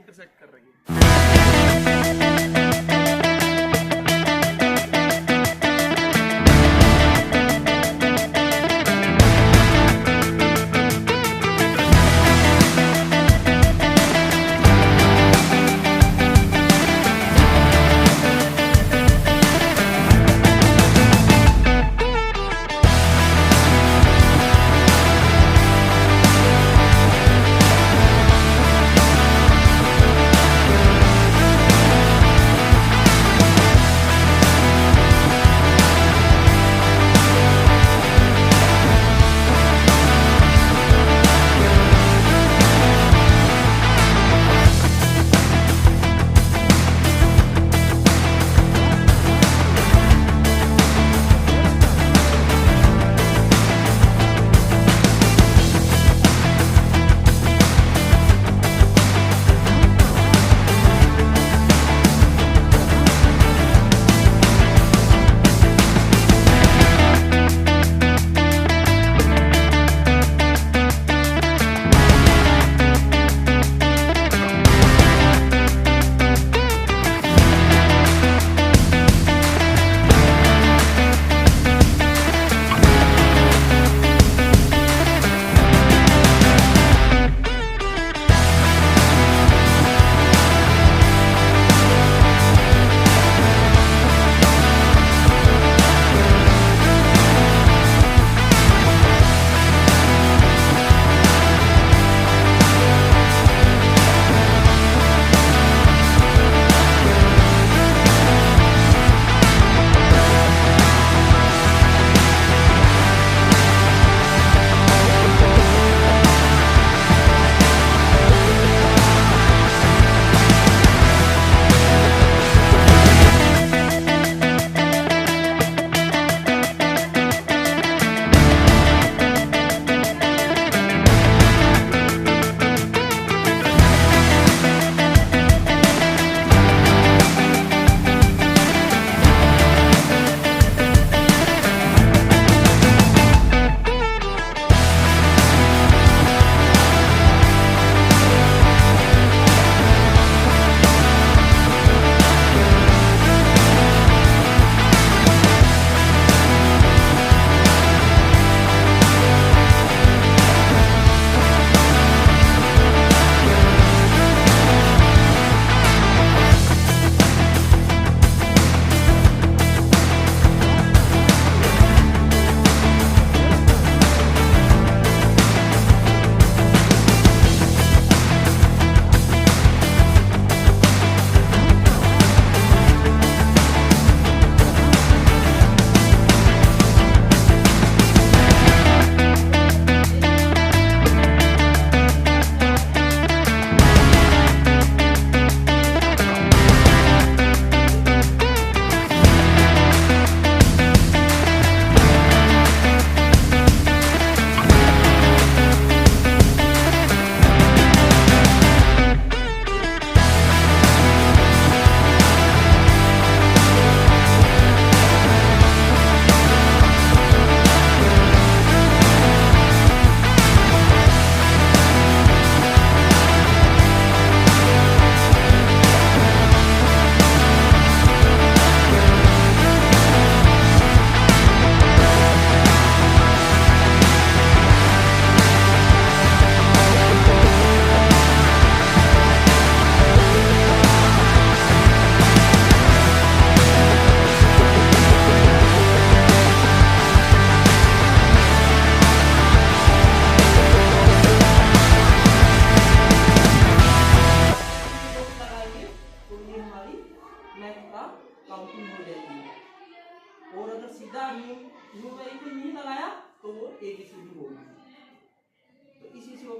Intersect कर रही है।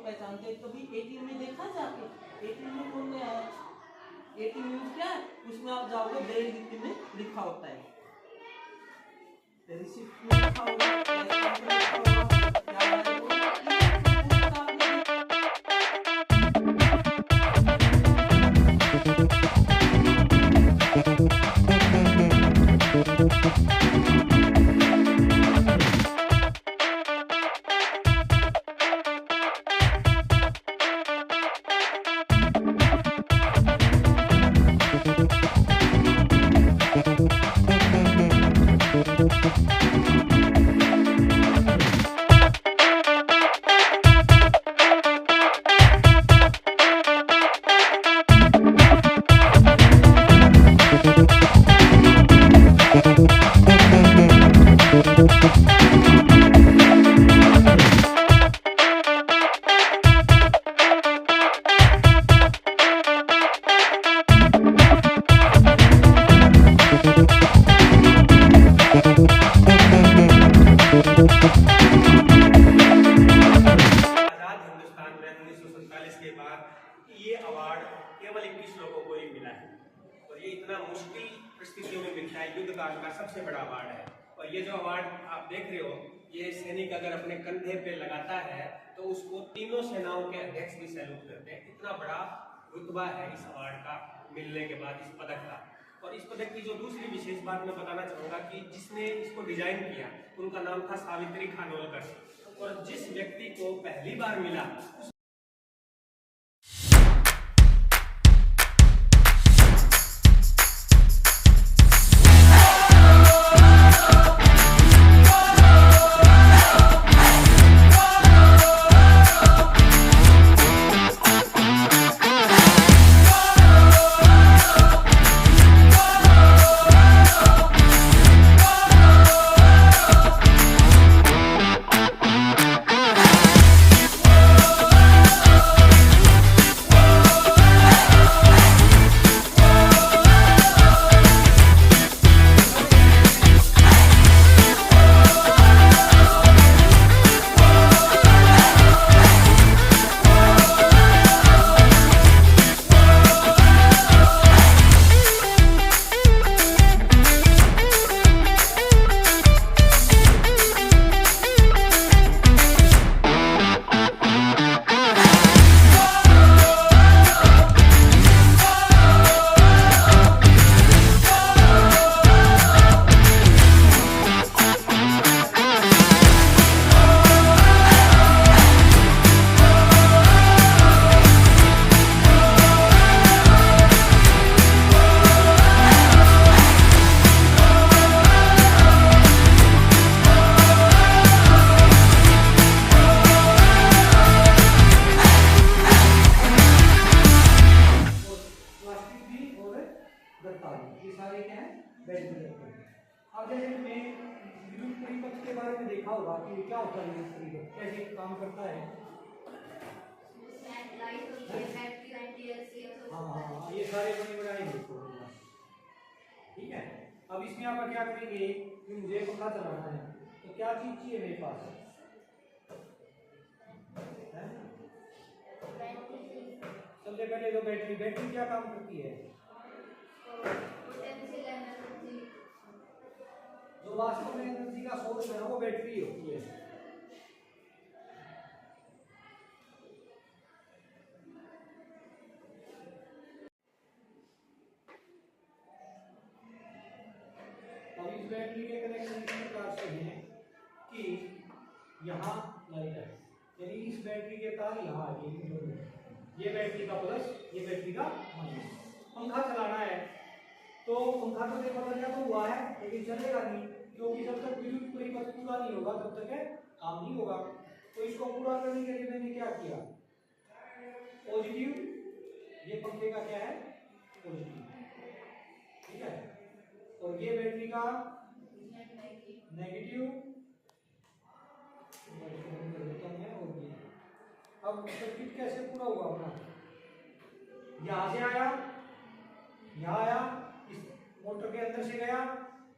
पहचानते हैं। कभी एटीएम में देखा जाके एटीएम में कौन गया है, एटीएम यूज क्या है, उसमें आप जाओगे ब्रेड गिफ्ट में लिखा होता है, रिसिप्ट में लिखा होगा, कैश में लिखा होगा, क्या 1942 के बाद ये अवार्ड केवल 21 लोगों को ही मिला है और ये इतना मुश्किल परिस्थितियों में मिलता है। युद्ध काल का सबसे बड़ा अवार्ड है और ये जो अवार्ड आप देख रहे हो, ये सैनिक अगर अपने कंधे पे लगाता है तो उसको तीनों सेनाओं के अध्यक्ष भी सैल्यूट करते हैं। इतना बड़ा रुतबा है इस अवार्ड का मिलने के बाद, इस पदक का। और इस पदक की जो दूसरी विशेष बात मैं बताना चाहूँगा कि जिसने इसको डिजाइन किया उनका नाम था सावित्री खानोलकर, और जिस व्यक्ति को पहली बार मिला ये सारे क्या है, बैटरी रखते हैं। अब जैसे मैं विद्युत परिपथ के बारे में देखा होगा कि क्या होता है विद्युत परिपथ, कैसे काम करता है। हाँ, ये सारे बने बनाएंगे, ठीक है। अब इसमें आप क्या करेंगे कि मुझे पंखा चलाना है तो क्या चीज चाहिए मेरे पास है? सबसे पहले तो बैटरी। बैटरी क्या काम करती है? जो वास्तव में एनर्जी का सोर्स है वो बैटरी होती है। अब इस बैटरी के कनेक्शन इस प्रकार से है कि यहाँ लाइट है, यानी इस बैटरी के तार यहाँ आ गए, ये बैटरी का प्लस, ये बैटरी का माइनस। पंखा चलाना है तो पंखा तो देखो बदल तो हुआ है लेकिन चलेगा नहीं, क्योंकि जब तक विद्युत परिपथ पूरा नहीं होगा तब तक काम नहीं होगा। तो इसको पूरा करने के लिए मैंने क्या किया, पॉजिटिव, ये पंखे का क्या है पॉजिटिव, ठीक है, और ये बैटरी का नेगेटिव। अब सर्किट कैसे पूरा हुआ अपना, यहां से आया, यहाँ आया, इस मोटर के अंदर से गया,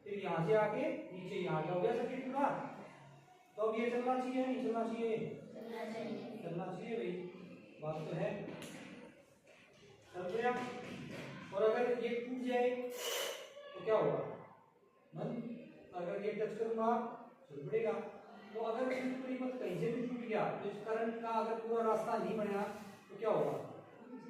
फिर यहाँ से आके नीचे यहाँ गया, हो गया सर्किट पूरा। तो अब ये चलना चाहिए नहीं चलना चाहिए? चलना चाहिए भाई, बात तो है, चल गया। और अगर ये टूट जाए तो क्या होगा, बंद। अगर ये टच करूंगा चल पड़ेगा। तो अगर विद्युत परिपथ कहीं से भी टूट गया तो इस करंट का अगर पूरा रास्ता नहीं बना तो क्या होगा,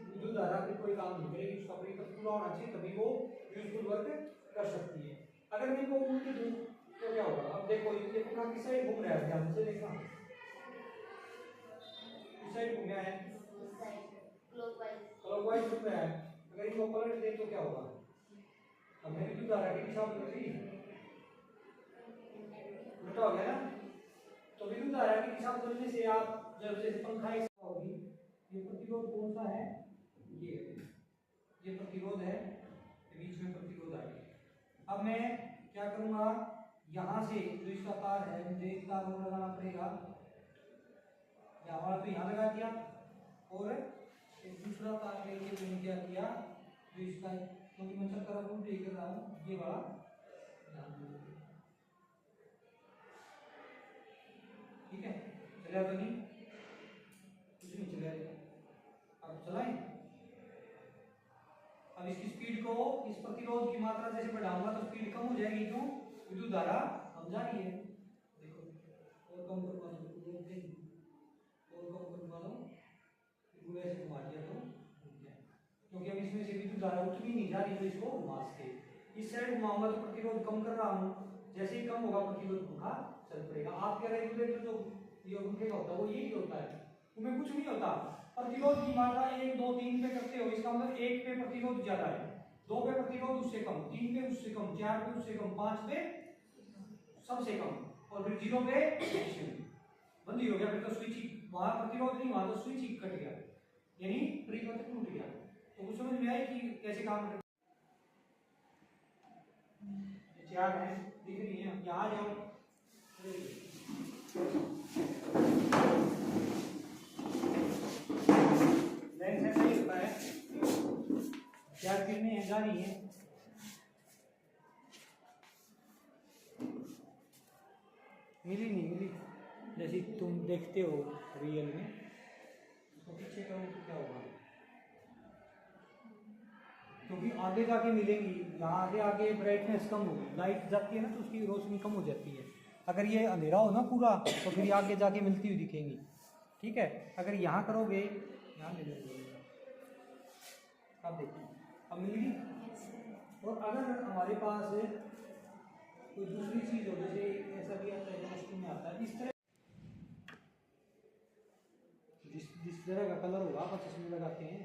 विद्युत धारा की कोई काम नहीं करेगी, उसका परिपथ पूरा होना चाहिए तभी वो यूजफुल वर्क कर सकती है। अगर मैं को उल्ट दूं तो क्या होगा, अब देखो ये पूरा किस साइड घूम रहा है, ध्यान से देखना, किस साइड घूम रहा है, क्लॉकवाइज घूम रहा है। अगर इसको पलट दें तो क्या होगा, अब मैं विद्युत धारा की दिशा बदल गई, उल्टा हो गया ना। तो विद्युत धारा की दिशा बदलने से आप जब जैसे पंखा होगी, ये प्रतिरोध कौन सा है, ये प्रतिरोध है, बीच में प्रतिरोध आ गया। अब मैं क्या करूंगा, यहाँ से जो इसका तार है मुझे एक तार और लगाना पड़ेगा, यहाँ तो यहाँ लगा दिया, और एक दूसरा तार लेके मैंने क्या किया, जो इसका, क्योंकि मैं सब तरफ उल्टे कर रहा हूँ, ये वाला ठीक है, चला तो नहीं, कुछ नहीं चला, स्पीड को, इस प्रतिरोध की मात्रा जैसे बढ़ाऊंगा तो स्पीड कम हो जाएगी, क्यों? विद्युत धारा कम जा रही है। देखो और कम करवा दो, और कम करवा दो, वैसे घुमा दिया तो क्योंकि अब इसमें से विद्युत धारा उतनी नहीं जा रही तो इसको घुमा सके। इस साइड घुमाऊंगा तो प्रतिरोध कम कर रहा हूँ, जैसे ही कम होगा प्रतिरोध पंखा चल पड़ेगा। आपके रेगुलेटर जो ये पंखे का होता है वो यही होता है, उनमें कुछ नहीं होता। प्रतिरोध की मात्रा 1 2 3 पे करते हो, इसका मतलब 1 पे प्रतिरोध ज्यादा है, 2 पे प्रतिरोध उससे कम, 3 पे उससे कम, 4 पे उससे कम, 5 पे सबसे कम, और फिर 0 पे बंद ही हो गया। फिर तो स्विच वहां प्रतिरोध नहीं, वहां तो स्विच ही कट गया, यानी परिपथ टूट गया। तो कुछ समझ में आया कि कैसे काम करते? चार है दिख रही है, यहाँ आ जाओ। लेंस ऐसा ही होता है, चार किरणें जा रही हैं, मिली नहीं मिली, जैसे तुम देखते हो रियल में, तो पीछे करो तो क्या होगा, क्योंकि आगे जाके मिलेंगी, यहाँ आगे आगे ब्राइटनेस कम होगी, लाइट जाती है ना तो उसकी रोशनी कम हो जाती है। अगर ये अंधेरा हो ना पूरा तो फिर आगे जाके मिलती हुई दिखेंगी, ठीक है। अगर यहाँ करोगे, यहाँ मिलेंगे, अब देखिए अब मिलेगी। और अगर हमारे पास कोई दूसरी चीज़ हो, जैसे ऐसा भी आता है केमिस्ट्री में आता है, इस तरह जिस तरह का कलर होगा आप चश्मे लगाते हैं,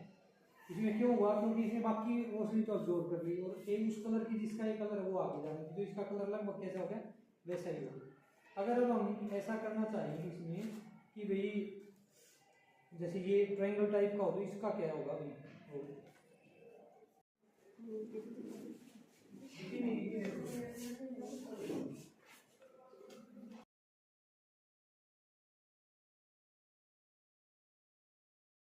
इसमें क्यों हुआ? क्योंकि इसने बाकी रोशनी तो अब्जॉर्ब कर ली, और एक उस कलर की जिसका ये कलर है वो आगे जाएगी, तो इसका कलर लगभग कैसा हो गया, वैसा ही होगा। अगर अब हम ऐसा करना चाहेंगे इसमें कि भाई जैसे ये ट्रायंगल टाइप का हो तो इसका क्या होगा भाई,